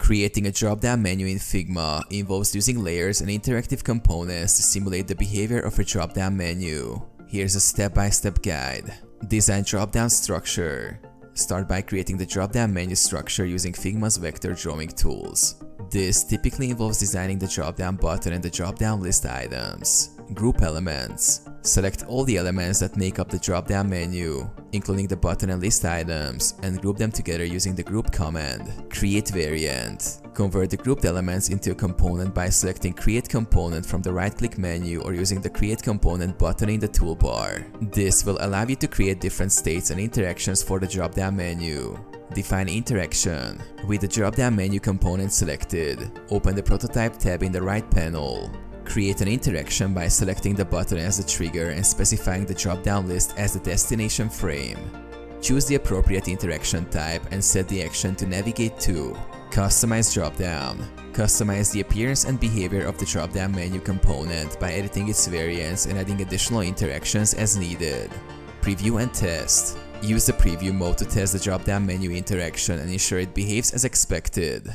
Creating a drop-down menu in Figma involves using layers and interactive components to simulate the behavior of a drop-down menu. Here's a step-by-step guide. Design drop-down structure. Start by creating the drop-down menu structure using Figma's vector drawing tools. This typically involves designing the drop-down button and the drop-down list items. Group elements. Select all the elements that make up the drop-down menu, including the button and list items, and group them together using the group command. Create variant. Convert the grouped elements into a component by selecting Create Component from the right-click menu or using the Create Component button in the toolbar. This will allow you to create different states and interactions for the drop-down menu. Define interaction. With the drop-down menu component selected, open the Prototype tab in the right panel. Create an interaction by selecting the button as the trigger and specifying the drop-down list as the destination frame. Choose the appropriate interaction type and set the action to navigate to. Customize dropdown. Customize the appearance and behavior of the drop-down menu component by editing its variants and adding additional interactions as needed. Preview and test. Use the preview mode to test the drop-down menu interaction and ensure it behaves as expected.